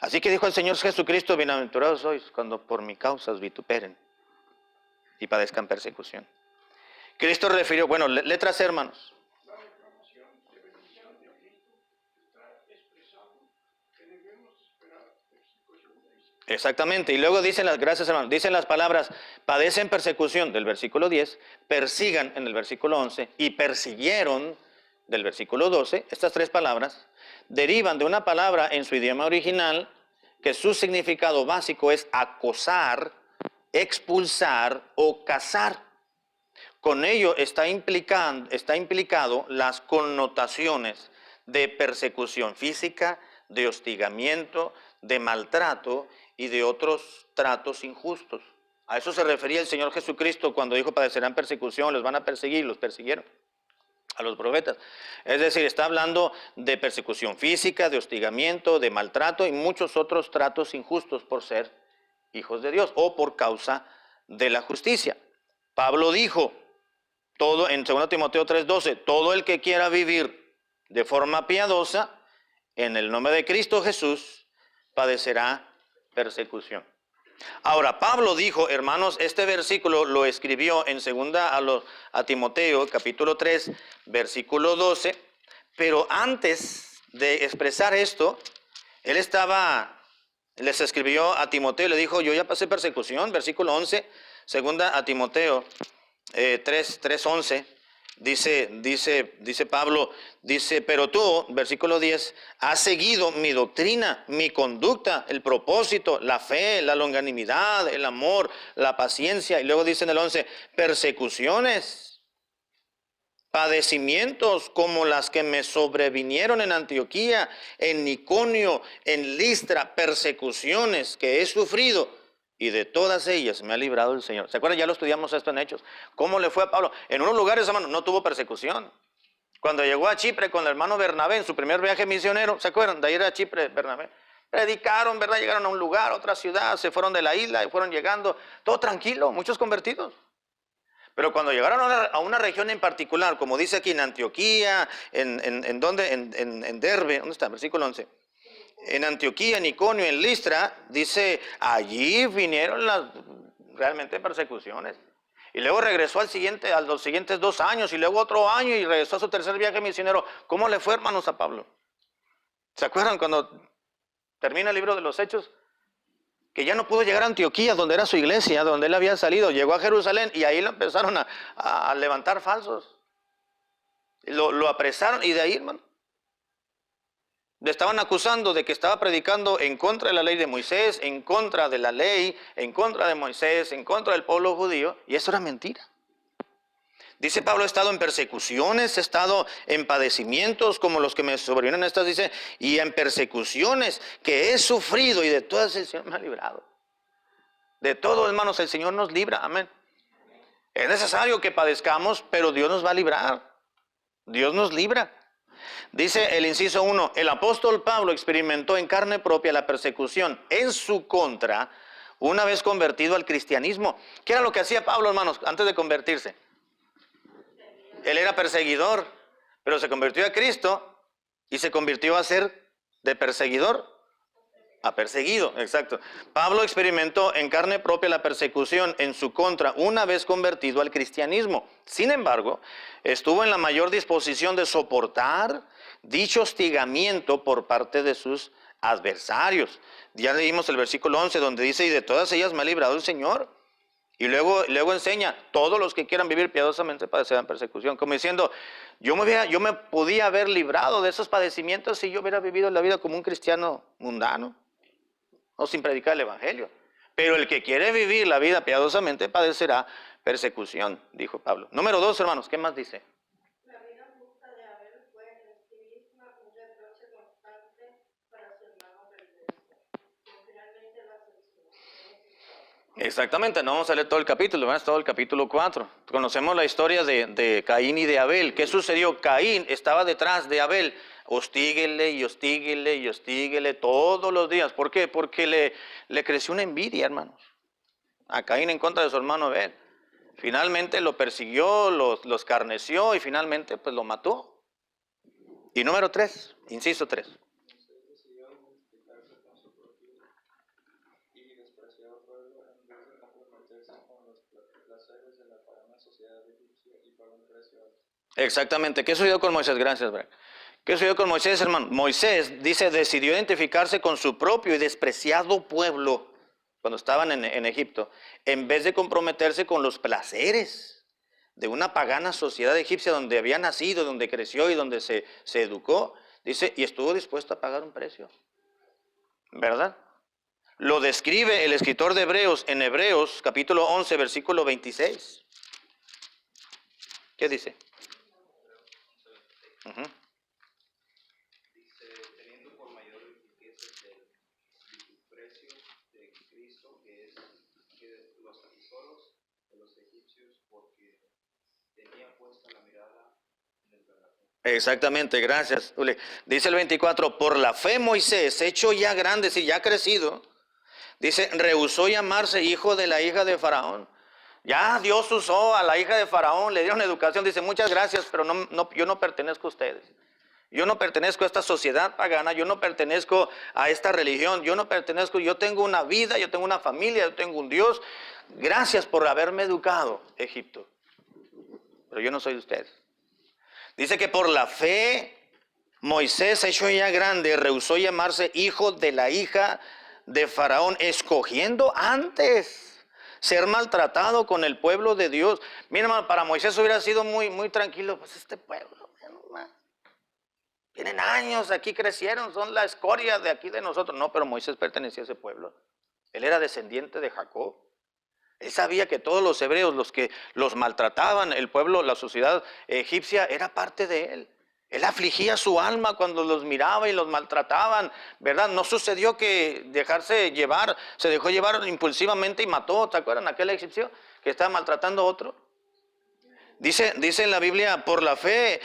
Así que dijo el Señor Jesucristo, bienaventurados sois cuando por mi causa os vituperen y padezcan persecución. Cristo refirió, bueno, letra C, hermanos. La reclamación de bendición de Cristo está expresando que debemos esperar persecución. Exactamente, y luego dicen gracias, hermanos, dicen las palabras, padecen persecución del versículo 10, persigan en el versículo 11 y persiguieron del versículo 12, estas tres palabras derivan de una palabra en su idioma original que su significado básico es acosar, expulsar o cazar. Con ello está implicado las connotaciones de persecución física, de hostigamiento, de maltrato y de otros tratos injustos. A eso se refería el Señor Jesucristo cuando dijo padecerán persecución, los van a perseguir, los persiguieron a los profetas. Es decir, está hablando de persecución física, de hostigamiento, de maltrato y muchos otros tratos injustos por ser hijos de Dios o por causa de la justicia. Pablo dijo, todo en 2 Timoteo 3:12, todo el que quiera vivir de forma piadosa, en el nombre de Cristo Jesús, padecerá persecución. Ahora, Pablo dijo, hermanos, este versículo lo escribió en 2 a Timoteo, capítulo 3, versículo 12, pero antes de expresar esto, él les escribió a Timoteo, le dijo, yo ya pasé persecución, versículo 11, 2 a Timoteo 3:11, dice Pablo, pero tú, versículo 10, has seguido mi doctrina, mi conducta, el propósito, la fe, la longanimidad, el amor, la paciencia. Y luego dice en el 11, persecuciones, padecimientos como las que me sobrevinieron en Antioquía, en Iconio, en Listra, persecuciones que he sufrido. Y de todas ellas me ha librado el Señor. ¿Se acuerdan? Ya lo estudiamos esto en Hechos. ¿Cómo le fue a Pablo? En unos lugares, hermano, no tuvo persecución. Cuando llegó a Chipre con el hermano Bernabé en su primer viaje misionero, ¿se acuerdan? De ir a Chipre, Bernabé. Predicaron, ¿verdad? Llegaron a un lugar, a otra ciudad, se fueron de la isla y fueron llegando. Todo tranquilo, muchos convertidos. Pero cuando llegaron a una región en particular, como dice aquí en Antioquía, en Derbe, ¿dónde está? Versículo 11. En Antioquía, en Iconio, en Listra, dice, allí vinieron las realmente persecuciones. Y luego regresó a los siguientes 2 años, y luego otro año, y regresó a su tercer viaje misionero. ¿Cómo le fue, hermanos, a Pablo? ¿Se acuerdan cuando termina el libro de los Hechos? Que ya no pudo llegar a Antioquía, donde era su iglesia, donde él había salido. Llegó a Jerusalén, y ahí lo empezaron a levantar falsos. Lo apresaron, y de ahí, hermano, le estaban acusando de que estaba predicando en contra de la ley de Moisés, en contra de la ley, en contra de Moisés, en contra del pueblo judío, y eso era mentira. Dice Pablo, he estado en persecuciones, he estado en padecimientos como los que me sobrevienen estas, dice, y en persecuciones que he sufrido, y de todas el Señor me ha librado. De todo, hermanos, el Señor nos libra, amén. Es necesario que padezcamos, pero Dios nos va a librar. Dios nos libra. Dice el inciso 1, el apóstol Pablo experimentó en carne propia la persecución en su contra una vez convertido al cristianismo. ¿Qué era lo que hacía Pablo, hermanos, antes de convertirse? Él era perseguidor, pero se convirtió a Cristo y se convirtió a ser de perseguidor a perseguido, exacto. Pablo experimentó en carne propia la persecución en su contra una vez convertido al cristianismo. Sin embargo, estuvo en la mayor disposición de soportar dicho hostigamiento por parte de sus adversarios. Ya leímos el versículo 11 donde dice, y de todas ellas me ha librado el Señor. Y luego enseña, todos los que quieran vivir piadosamente padecerán persecución. Como diciendo, yo me podía haber librado de esos padecimientos si yo hubiera vivido la vida como un cristiano mundano o sin predicar el evangelio. Pero el que quiere vivir la vida piadosamente padecerá persecución, dijo Pablo. Número 2, hermanos, ¿qué más dice? La vida justa de Abel fue en sí misma un reproche constante para su hermano perverso, que finalmente la censuró. Exactamente, no vamos a leer todo el capítulo, ¿verdad? Todo el capítulo 4. Conocemos la historia de Caín y de Abel. ¿Qué sucedió? Caín estaba detrás de Abel. Hostíguele y hostíguele y hostíguele todos los días. ¿Por qué? Porque le creció una envidia, hermanos, a Caín en contra de su hermano Abel. Finalmente lo persiguió, lo escarneció y finalmente pues lo mató. Y número 3, inciso 3. Decidió identificarse con su propio y despreciado pueblo en vez de comprometerse con los placeres de la pagana sociedad egipcia y pagar un precio alto. Exactamente. ¿Qué sucedió con Moisés? Gracias, Brad. ¿Qué sucedió con Moisés, hermano? Moisés, dice, decidió identificarse con su propio y despreciado pueblo cuando estaban en Egipto, en vez de comprometerse con los placeres de una pagana sociedad egipcia donde había nacido, donde creció y donde se educó. Dice, y estuvo dispuesto a pagar un precio. ¿Verdad? Lo describe el escritor de Hebreos en Hebreos capítulo 11, versículo 26. ¿Qué dice? Dice, teniendo por mayor riqueza el precio de Cristo, que los tesoros de los egipcios, porque tenía puesta la mirada en el verdadero. Exactamente, gracias. Dice el 24, por la fe Moisés, hecho ya grande, y ya crecido, dice, rehusó llamarse hijo de la hija de Faraón. Ya Dios usó a la hija de Faraón, le dieron educación, dice muchas gracias, pero yo no pertenezco a ustedes. Yo no pertenezco a esta sociedad pagana, yo no pertenezco a esta religión, yo tengo una vida, yo tengo una familia, yo tengo un Dios. Gracias por haberme educado, Egipto. Pero yo no soy de ustedes. Dice que por la fe, Moisés, hecho ya grande, rehusó llamarse hijo de la hija de Faraón, escogiendo antes ser maltratado con el pueblo de Dios. Mira, hermano, para Moisés hubiera sido muy, muy tranquilo. Pues este pueblo, hermano, tienen años aquí, crecieron, son la escoria de aquí de nosotros. No, pero Moisés pertenecía a ese pueblo. Él era descendiente de Jacob. Él sabía que todos los hebreos, los que los maltrataban, el pueblo, la sociedad egipcia, era parte de él. Él afligía su alma cuando los miraba y los maltrataban, ¿verdad? No sucedió que dejarse llevar, se dejó llevar impulsivamente y mató. ¿Te acuerdan aquel egipcio que estaba maltratando a otro? Dice en la Biblia, por la fe,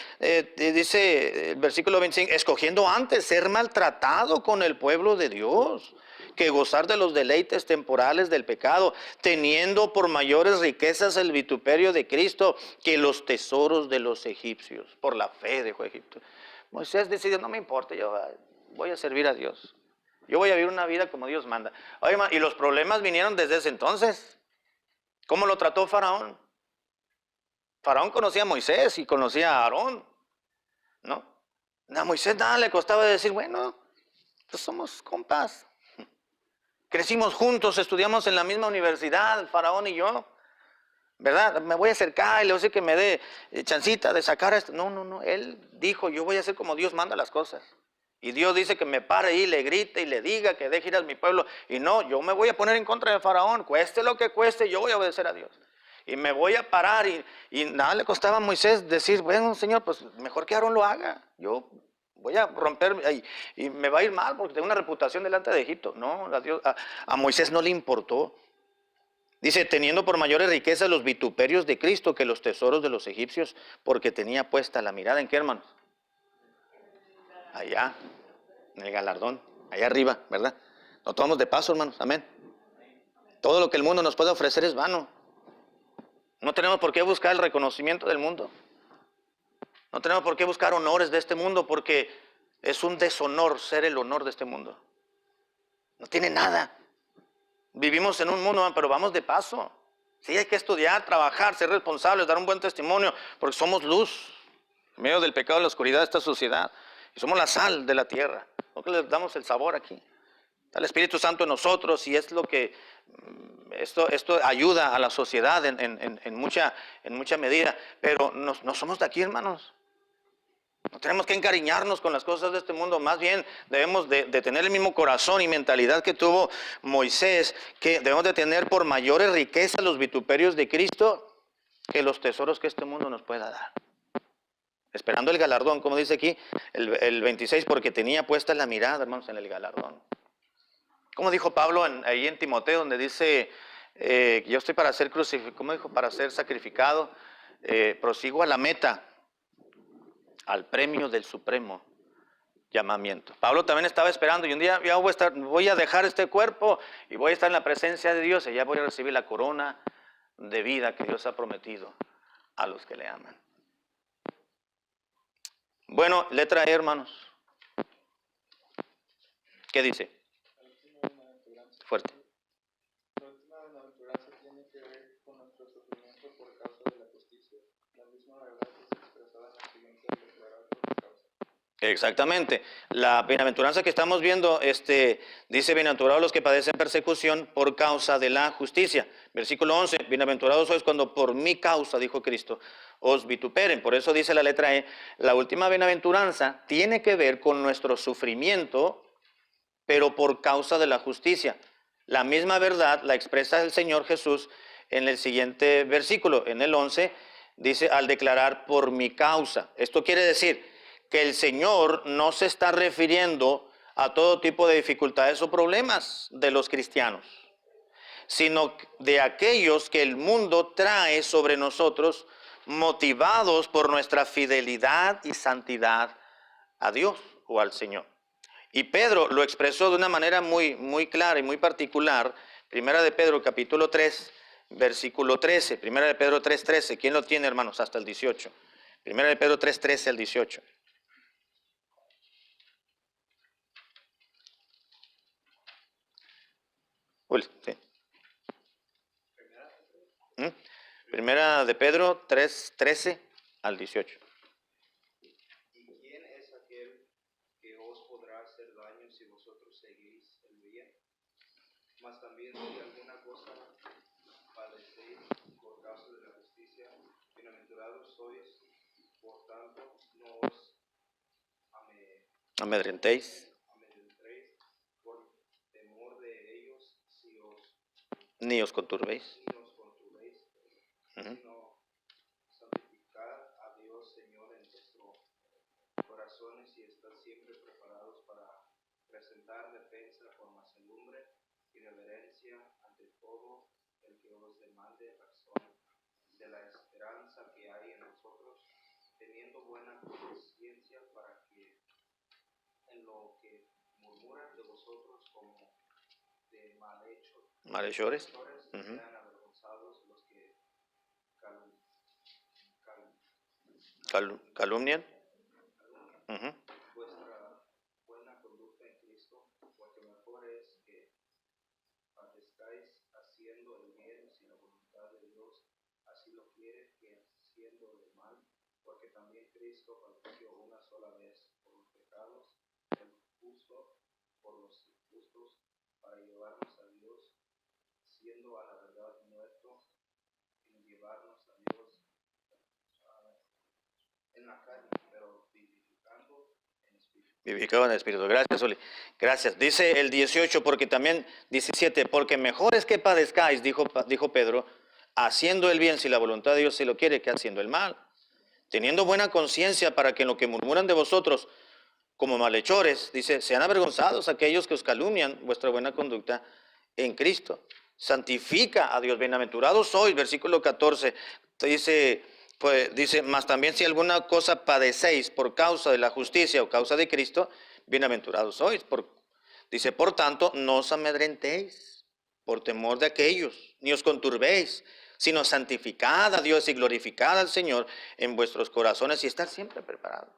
dice el versículo 25, escogiendo antes ser maltratado con el pueblo de Dios, que gozar de los deleites temporales del pecado, teniendo por mayores riquezas el vituperio de Cristo que los tesoros de los egipcios. Por la fe dejó Egipto. Moisés decidió, no me importa, yo voy a servir a Dios. Yo voy a vivir una vida como Dios manda. Oye, y los problemas vinieron desde ese entonces. ¿Cómo lo trató Faraón? Faraón conocía a Moisés y conocía a Aarón, ¿no? A Moisés nada le costaba decir, bueno, pues somos compas. Crecimos juntos, estudiamos en la misma universidad, Faraón y yo, ¿verdad? Me voy a acercar y le voy a decir que me dé chancita de sacar esto. No, él dijo, yo voy a hacer como Dios manda las cosas. Y Dios dice que me pare y le grite y le diga que deje ir a mi pueblo. Y no, yo me voy a poner en contra de Faraón, cueste lo que cueste, yo voy a obedecer a Dios. Y me voy a parar y nada le costaba a Moisés decir, bueno, Señor, pues mejor que Aarón lo haga. Yo voy a romper y me va a ir mal porque tengo una reputación delante de Egipto. No, a Moisés no le importó. Dice, teniendo por mayores riquezas los vituperios de Cristo que los tesoros de los egipcios, porque tenía puesta la mirada, ¿en qué, hermanos? Allá, en el galardón, allá arriba, ¿verdad? No tomamos de paso, hermanos, amén. Todo lo que el mundo nos puede ofrecer es vano. No tenemos por qué buscar el reconocimiento del mundo. No tenemos por qué buscar honores de este mundo porque es un deshonor ser el honor de este mundo. No tiene nada. Vivimos en un mundo, pero vamos de paso. Sí, hay que estudiar, trabajar, ser responsables, dar un buen testimonio, porque somos luz en medio del pecado de la oscuridad de esta sociedad. Y somos la sal de la tierra. ¿No que le damos el sabor aquí? Está el Espíritu Santo en nosotros y es lo que esto ayuda a la sociedad en mucha medida. Pero no somos de aquí, hermanos. No tenemos que encariñarnos con las cosas de este mundo. Más bien debemos de tener el mismo corazón y mentalidad que tuvo Moisés, que debemos de tener por mayores riquezas los vituperios de Cristo que los tesoros que este mundo nos pueda dar. Esperando el galardón, como dice aquí el 26, porque tenía puesta la mirada, hermanos, en el galardón. Como dijo Pablo ahí en Timoteo, donde dice, yo estoy para ser crucificado, ¿cómo dijo? Para ser sacrificado, prosigo a la meta, al premio del supremo llamamiento. Pablo también estaba esperando y un día ya voy a dejar este cuerpo y voy a estar en la presencia de Dios y ya voy a recibir la corona de vida que Dios ha prometido a los que le aman. Bueno, letra E, hermanos. ¿Qué dice? Fuerte. La última bienaventuranza tiene que ver con nuestro sufrimiento por causa de la justicia. La misma verdad es expresada en la siguiente declarar por mi causa. Exactamente. La bienaventuranza que estamos viendo, dice, bienaventurados los que padecen persecución por causa de la justicia. Versículo 11, bienaventurados sois cuando por mi causa, dijo Cristo, os vituperen. Por eso dice la letra E, la última bienaventuranza tiene que ver con nuestro sufrimiento, pero por causa de la justicia. La misma verdad la expresa el Señor Jesús en el siguiente versículo, en el 11, dice, al declarar por mi causa. Esto quiere decir que el Señor no se está refiriendo a todo tipo de dificultades o problemas de los cristianos, sino de aquellos que el mundo trae sobre nosotros, motivados por nuestra fidelidad y santidad a Dios o al Señor. Y Pedro lo expresó de una manera muy, muy clara y muy particular. Primera de Pedro, capítulo 3, versículo 13. Primera de Pedro 3:13. ¿Quién lo tiene, hermanos? Hasta el 18. Primera de Pedro 3:13 al 18. Uy, sí. Primera de Pedro 3:13 al 18. ¿Y quién es aquel que os podrá hacer daño si vosotros seguís el bien? Mas también si alguna cosa padecéis por causa de la justicia, bienaventurados sois, por tanto no os Amedrentéis, amedrentéis por temor de ellos ni os conturbéis. Ujú. sino santificad a Dios Señor en vuestros corazones y estad siempre preparados para presentar defensa con mansedumbre y reverencia ante todo el que os demande razón de la esperanza que hay en nosotros, teniendo buena conciencia para que en lo que murmuran de vosotros como de Malhechores. sean avergonzados los que Calumnian. Ujú. vuestra buena conducta en Cristo, porque mejor es que padezcáis haciendo el bien si la voluntad de Dios así lo quiere, que haciendo el mal, porque también Cristo padeció una sola vez por los pecados, el justo por los injustos, para llevarnos a Dios, siendo a la verdad muerto, y llevarnos a Dios en la carne, pero vivificando en espíritu. Vivificado en el Espíritu. Gracias, Oli. Gracias. Dice el 18, porque también 17, porque mejor es que padezcáis, dijo Pedro, haciendo el bien si la voluntad de Dios se lo quiere, que haciendo el mal. Teniendo buena conciencia para que en lo que murmuran de vosotros como malhechores, dice, sean avergonzados aquellos que os calumnian vuestra buena conducta en Cristo. Santifica a Dios, bienaventurados sois, versículo 14, dice, mas también si alguna cosa padecéis por causa de la justicia o causa de Cristo, bienaventurados sois. Dice, por tanto, no os amedrentéis por temor de aquellos, ni os conturbéis, sino santificad a Dios y glorificad al Señor en vuestros corazones y estar siempre preparados.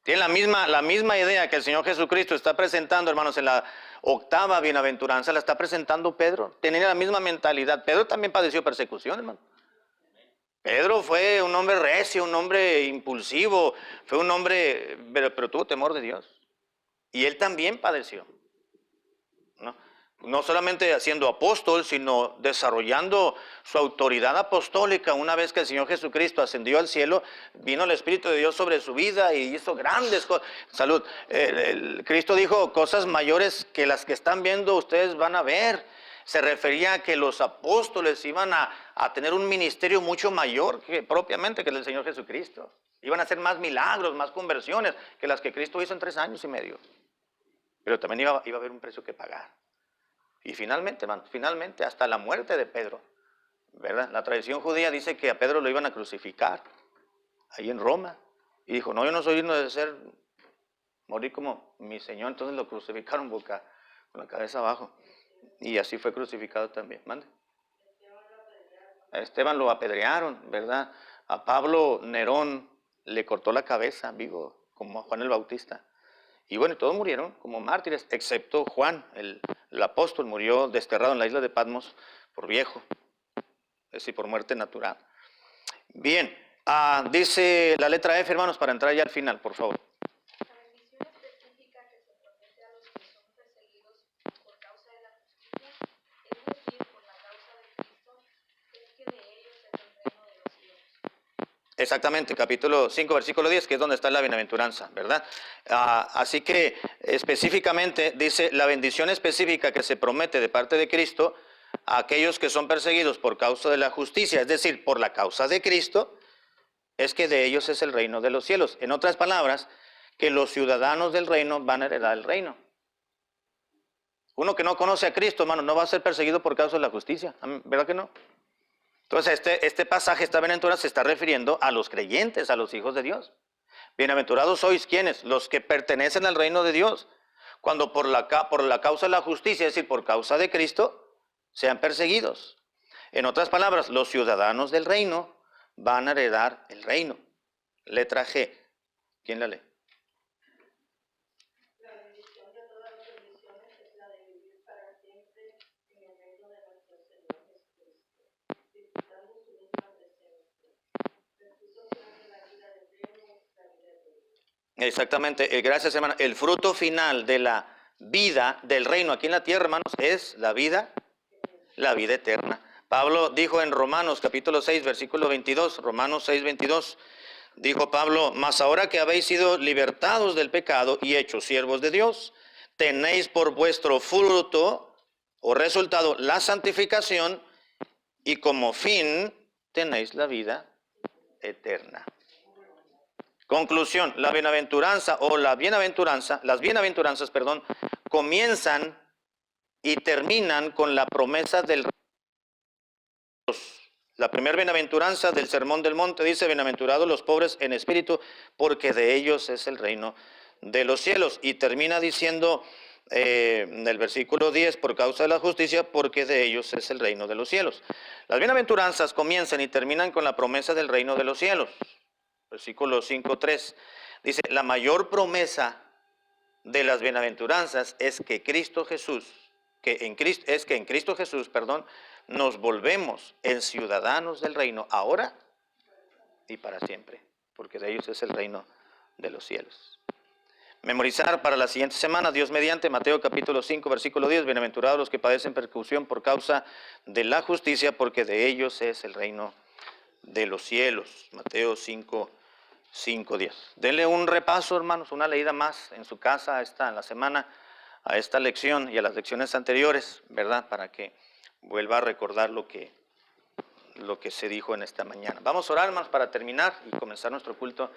Tiene la misma idea que el Señor Jesucristo está presentando, hermanos, en la octava bienaventuranza, la está presentando Pedro. Tenía la misma mentalidad. Pedro también padeció persecución, hermano. Pedro fue un hombre recio, un hombre impulsivo, fue un hombre, pero tuvo temor de Dios. Y él también padeció. No solamente siendo apóstol, sino desarrollando su autoridad apostólica. Una vez que el Señor Jesucristo ascendió al cielo, vino el Espíritu de Dios sobre su vida y hizo grandes cosas. Salud. Cristo dijo, cosas mayores que las que están viendo ustedes van a ver. Se refería a que los apóstoles iban a tener un ministerio mucho mayor propiamente que el del Señor Jesucristo. Iban a hacer más milagros, más conversiones que las que Cristo hizo en 3 años y medio. Pero también iba a haber un precio que pagar. Y finalmente, hermano, hasta la muerte de Pedro, ¿verdad? La tradición judía dice que a Pedro lo iban a crucificar ahí en Roma. Y dijo, no, yo no soy digno de morir como mi Señor. Entonces lo crucificaron con la cabeza abajo. Y así fue crucificado también. ¿Mande? A Esteban lo apedrearon, ¿verdad? A Pablo Nerón le cortó la cabeza vivo, como a Juan el Bautista. Y bueno, todos murieron como mártires, excepto Juan, el apóstol, murió desterrado en la isla de Patmos por viejo, es decir, por muerte natural. Bien, dice la letra F, hermanos, para entrar ya al final, por favor. La bendición específica que se promete a los que son perseguidos por causa de la justicia, es decir, por la causa de Cristo, es que de ellos es el reino de los cielos. Exactamente, capítulo 5, versículo 10, que es donde está la bienaventuranza, ¿verdad? Así que específicamente dice la bendición específica que se promete de parte de Cristo a aquellos que son perseguidos por causa de la justicia, es decir, por la causa de Cristo, es que de ellos es el reino de los cielos. En otras palabras, que los ciudadanos del reino van a heredar el reino. Uno que no conoce a Cristo, hermano, no va a ser perseguido por causa de la justicia, ¿verdad que no? Entonces este pasaje, esta bienaventuranza se está refiriendo a los creyentes, a los hijos de Dios. Bienaventurados sois, ¿quiénes? Los que pertenecen al reino de Dios. Cuando por la causa de la justicia, es decir, por causa de Cristo, sean perseguidos. En otras palabras, los ciudadanos del reino van a heredar el reino. Letra G. ¿Quién la lee? La bendición de todas las bendiciones es la de vivir para siempre en el reino de nuestro Señor Jesucristo, disfrutando su misma presencia. Reputación de la vida del reino es la vida eterna. Exactamente. Gracias, hermano. El fruto final de la vida del reino aquí en la tierra, hermanos, es la vida eterna. Pablo dijo en Romanos capítulo 6, versículo 22, Romanos 6, 22, dijo Pablo, mas ahora que habéis sido libertados del pecado y hechos siervos de Dios, tenéis por vuestro fruto o resultado la santificación y como fin tenéis la vida eterna. Conclusión, la bienaventuranza o las bienaventuranzas, comienzan y terminan con la promesa del reino. La primera bienaventuranza del Sermón del Monte dice, bienaventurados los pobres en espíritu, porque de ellos es el reino de los cielos. Y termina diciendo en el versículo 10, por causa de la justicia, porque de ellos es el reino de los cielos. Las bienaventuranzas comienzan y terminan con la promesa del reino de los cielos. Versículo 5:3 dice, la mayor promesa de las bienaventuranzas es que en Cristo Jesús, nos volvemos en ciudadanos del reino ahora y para siempre, porque de ellos es el reino de los cielos. Memorizar para la siguiente semana, Dios mediante, Mateo capítulo 5, versículo 10, bienaventurados los que padecen persecución por causa de la justicia, porque de ellos es el reino de los cielos. Mateo 5:10. Denle un repaso, hermanos, una leída más en su casa en la semana, a esta lección y a las lecciones anteriores, ¿verdad? Para que vuelva a recordar lo que se dijo en esta mañana. Vamos a orar, hermanos, para terminar y comenzar nuestro culto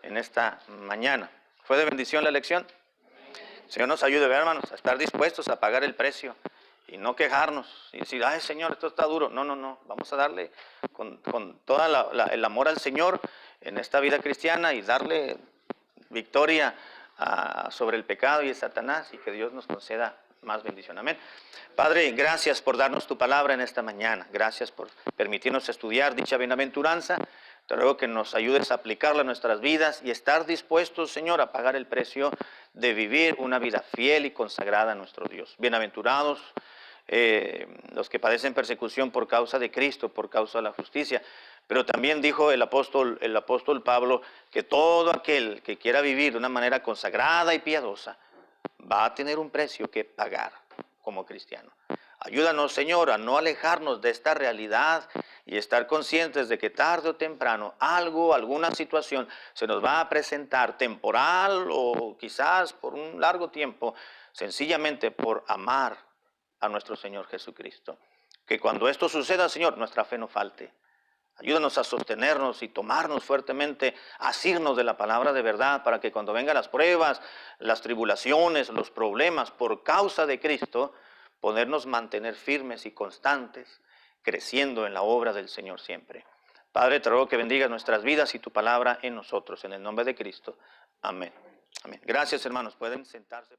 en esta mañana. ¿Fue de bendición la lección? El Señor nos ayude, hermanos, a estar dispuestos a pagar el precio y no quejarnos y decir, ay, Señor, esto está duro. No, vamos a darle con todo el amor al Señor en esta vida cristiana y darle victoria sobre el pecado y el Satanás, y que Dios nos conceda más bendición. Amén. Padre, gracias por darnos tu palabra en esta mañana. Gracias por permitirnos estudiar dicha bienaventuranza. Te ruego que nos ayudes a aplicarla a nuestras vidas y estar dispuestos, Señor, a pagar el precio de vivir una vida fiel y consagrada a nuestro Dios. Bienaventurados los que padecen persecución por causa de Cristo, por causa de la justicia. Pero también dijo el apóstol Pablo que todo aquel que quiera vivir de una manera consagrada y piadosa va a tener un precio que pagar como cristiano. Ayúdanos, Señor, a no alejarnos de esta realidad y estar conscientes de que tarde o temprano alguna situación se nos va a presentar temporal o quizás por un largo tiempo, sencillamente por amar a nuestro Señor Jesucristo. Que cuando esto suceda, Señor, nuestra fe no falte. Ayúdanos a sostenernos y tomarnos fuertemente, asirnos de la palabra de verdad, para que cuando vengan las pruebas, las tribulaciones, los problemas por causa de Cristo, podernos mantener firmes y constantes, creciendo en la obra del Señor siempre. Padre, te ruego que bendigas nuestras vidas y tu palabra en nosotros, en el nombre de Cristo. Amén. Amén. Gracias, hermanos. Pueden sentarse.